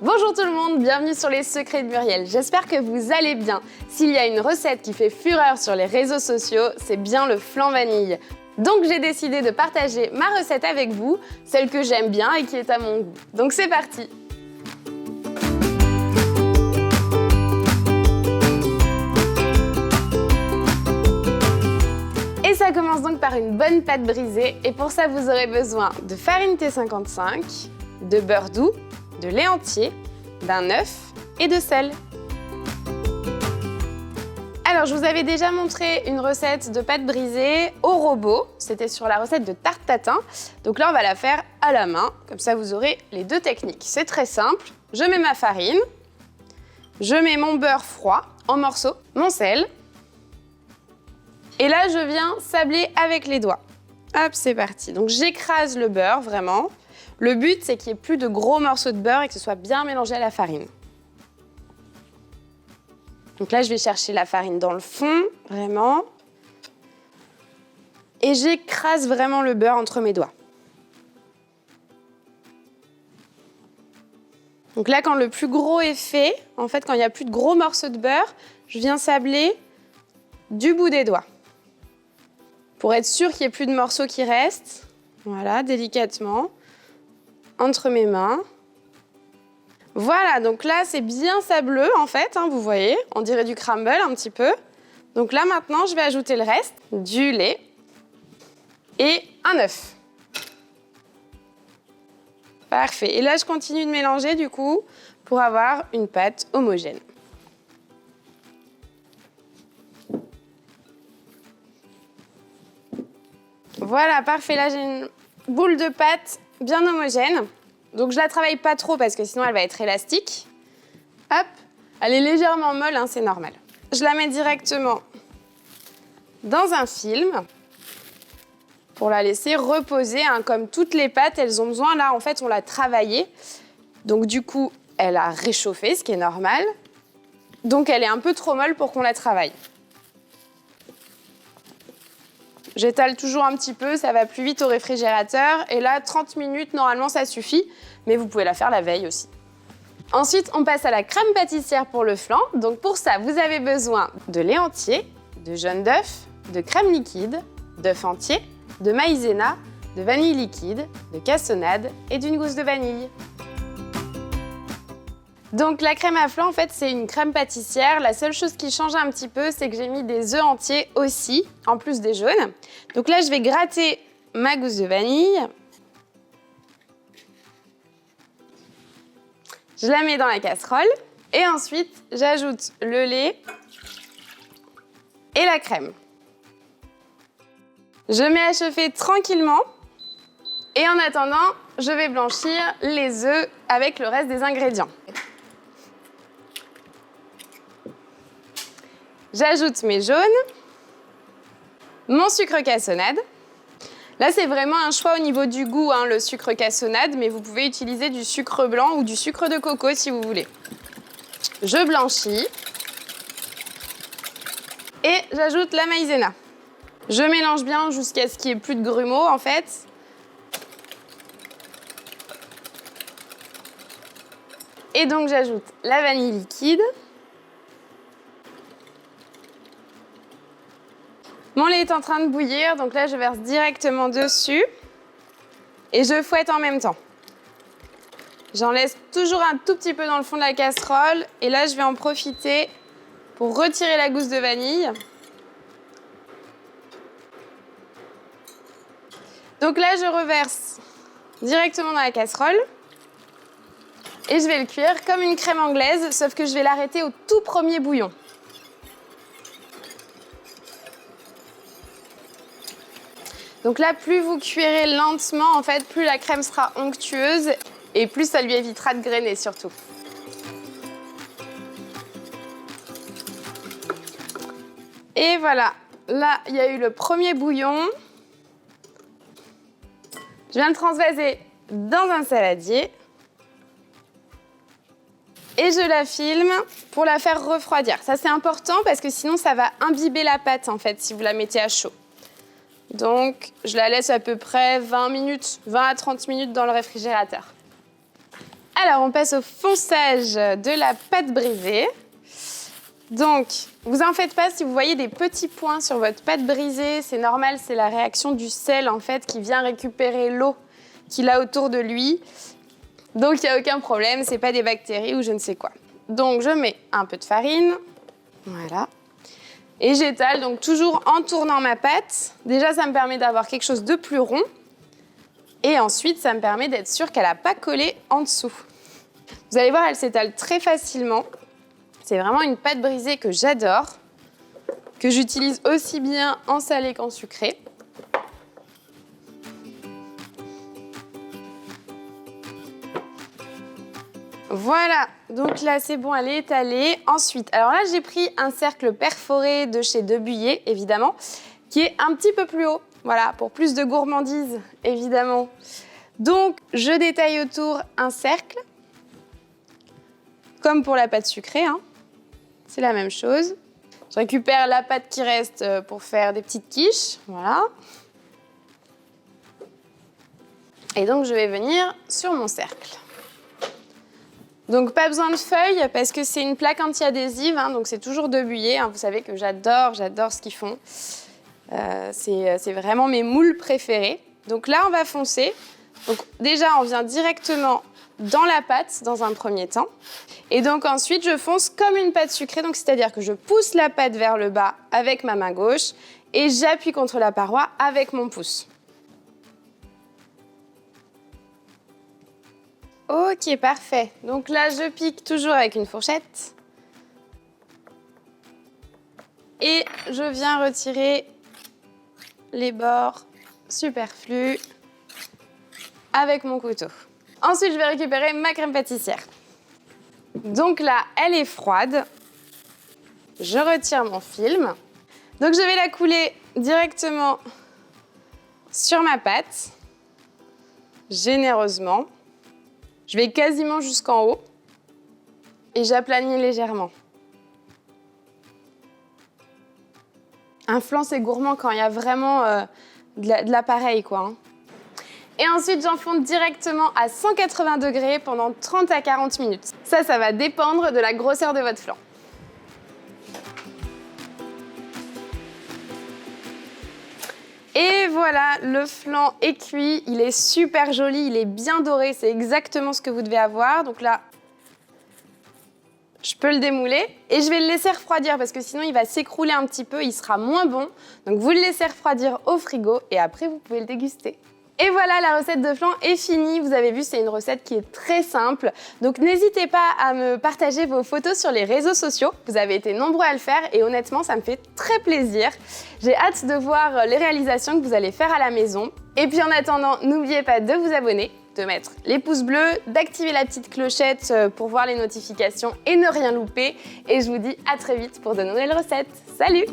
Bonjour tout le monde, bienvenue sur les secrets de Muriel. J'espère que vous allez bien. S'il y a une recette qui fait fureur sur les réseaux sociaux, c'est bien le flan vanille. Donc j'ai décidé de partager ma recette avec vous, celle que j'aime bien et qui est à mon goût. Donc c'est parti! Et ça commence donc par une bonne pâte brisée et pour ça vous aurez besoin de farine T55, de beurre doux, de lait entier, d'un œuf et de sel. Alors je vous avais déjà montré une recette de pâte brisée au robot, c'était sur la recette de tarte tatin. Donc là on va la faire à la main, comme ça vous aurez les deux techniques. C'est très simple, je mets ma farine, je mets mon beurre froid en morceaux, mon sel. Et là, je viens sabler avec les doigts. Hop, c'est parti. Donc, j'écrase le beurre, vraiment. Le but, c'est qu'il n'y ait plus de gros morceaux de beurre et que ce soit bien mélangé à la farine. Donc là, je vais chercher la farine dans le fond, vraiment. Et j'écrase vraiment le beurre entre mes doigts. Donc là, quand le plus gros est fait, en fait, quand il n'y a plus de gros morceaux de beurre, je viens sabler du bout des doigts. Pour être sûr qu'il n'y ait plus de morceaux qui restent, voilà, délicatement, entre mes mains. Voilà, donc là, c'est bien sableux, en fait, hein, vous voyez, on dirait du crumble un petit peu. Donc là, maintenant, je vais ajouter le reste, du lait et un œuf. Parfait, et là, je continue de mélanger, du coup, pour avoir une pâte homogène. Voilà, parfait. Là, j'ai une boule de pâte bien homogène. Donc, je la travaille pas trop parce que sinon, elle va être élastique. Hop, elle est légèrement molle, hein, c'est normal. Je la mets directement dans un film pour la laisser reposer. Hein, comme toutes les pâtes, elles ont besoin. Là, en fait, on l'a travaillée. Donc, du coup, elle a réchauffé, ce qui est normal. Donc, elle est un peu trop molle pour qu'on la travaille. J'étale toujours un petit peu, ça va plus vite au réfrigérateur. Et là, 30 minutes, normalement, ça suffit. Mais vous pouvez la faire la veille aussi. Ensuite, on passe à la crème pâtissière pour le flan. Donc pour ça, vous avez besoin de lait entier, de jaune d'œuf, de crème liquide, d'œuf entier, de maïzena, de vanille liquide, de cassonade et d'une gousse de vanille. Donc la crème à flan, en fait, c'est une crème pâtissière. La seule chose qui change un petit peu, c'est que j'ai mis des œufs entiers aussi, en plus des jaunes. Donc là, je vais gratter ma gousse de vanille. Je la mets dans la casserole. Et ensuite, j'ajoute le lait et la crème. Je mets à chauffer tranquillement. Et en attendant, je vais blanchir les œufs avec le reste des ingrédients. J'ajoute mes jaunes, mon sucre cassonade. Là, c'est vraiment un choix au niveau du goût, hein, le sucre cassonade, mais vous pouvez utiliser du sucre blanc ou du sucre de coco si vous voulez. Je blanchis et j'ajoute la maïzena. Je mélange bien jusqu'à ce qu'il n'y ait plus de grumeaux, en fait. Et donc, j'ajoute la vanille liquide. Mon lait est en train de bouillir, donc là, je verse directement dessus et je fouette en même temps. J'en laisse toujours un tout petit peu dans le fond de la casserole et là, je vais en profiter pour retirer la gousse de vanille. Donc là, je reverse directement dans la casserole et je vais le cuire comme une crème anglaise, sauf que je vais l'arrêter au tout premier bouillon. Donc là, plus vous cuirez lentement, en fait, plus la crème sera onctueuse et plus ça lui évitera de grainer surtout. Et voilà, là, il y a eu le premier bouillon. Je viens le transvaser dans un saladier. Et je la filme pour la faire refroidir. Ça, c'est important parce que sinon, ça va imbiber la pâte, en fait, si vous la mettez à chaud. Donc, je la laisse à peu près 20 à 30 minutes dans le réfrigérateur. Alors, on passe au fonçage de la pâte brisée. Donc, vous en faites pas si vous voyez des petits points sur votre pâte brisée, c'est normal, c'est la réaction du sel en fait qui vient récupérer l'eau qu'il a autour de lui. Donc, il n'y a aucun problème, c'est pas des bactéries ou je ne sais quoi. Donc, je mets un peu de farine, voilà. Et j'étale, donc toujours en tournant ma pâte. Déjà, ça me permet d'avoir quelque chose de plus rond. Et ensuite, ça me permet d'être sûre qu'elle n'a pas collé en dessous. Vous allez voir, elle s'étale très facilement. C'est vraiment une pâte brisée que j'adore, que j'utilise aussi bien en salé qu'en sucré. Voilà, donc là c'est bon, elle est étalée. Ensuite, alors là j'ai pris un cercle perforé de chez Debuyer, évidemment, qui est un petit peu plus haut, voilà, pour plus de gourmandise, évidemment. Donc je détaille autour un cercle, comme pour la pâte sucrée, hein. C'est la même chose. Je récupère la pâte qui reste pour faire des petites quiches, voilà. Et donc je vais venir sur mon cercle. Donc pas besoin de feuilles parce que c'est une plaque anti-adhésive, hein, donc c'est toujours Debuyer, hein. Vous savez que j'adore ce qu'ils font. C'est vraiment mes moules préférés. Donc là on va foncer. Donc déjà on vient directement dans la pâte dans un premier temps. Et donc ensuite, je fonce comme une pâte sucrée, donc c'est-à-dire que je pousse la pâte vers le bas avec ma main gauche et j'appuie contre la paroi avec mon pouce. Ok, parfait. Donc là, je pique toujours avec une fourchette. Et je viens retirer les bords superflus avec mon couteau. Ensuite, je vais récupérer ma crème pâtissière. Donc là, elle est froide. Je retire mon film. Donc je vais la couler directement sur ma pâte, généreusement. Je vais quasiment jusqu'en haut et j'aplanis légèrement. Un flan, c'est gourmand quand il y a vraiment de l'appareil, quoi, hein. Et ensuite, j'enfonce directement à 180 degrés pendant 30 à 40 minutes. Ça va dépendre de la grosseur de votre flan. Et voilà, le flan est cuit. Il est super joli, il est bien doré. C'est exactement ce que vous devez avoir. Donc là, je peux le démouler et je vais le laisser refroidir parce que sinon, il va s'écrouler un petit peu, il sera moins bon. Donc vous le laissez refroidir au frigo et après, vous pouvez le déguster. Et voilà, la recette de flan est finie. Vous avez vu, c'est une recette qui est très simple. Donc n'hésitez pas à me partager vos photos sur les réseaux sociaux. Vous avez été nombreux à le faire et honnêtement, ça me fait très plaisir. J'ai hâte de voir les réalisations que vous allez faire à la maison. Et puis en attendant, n'oubliez pas de vous abonner, de mettre les pouces bleus, d'activer la petite clochette pour voir les notifications et ne rien louper. Et je vous dis à très vite pour de nouvelles recettes. Salut!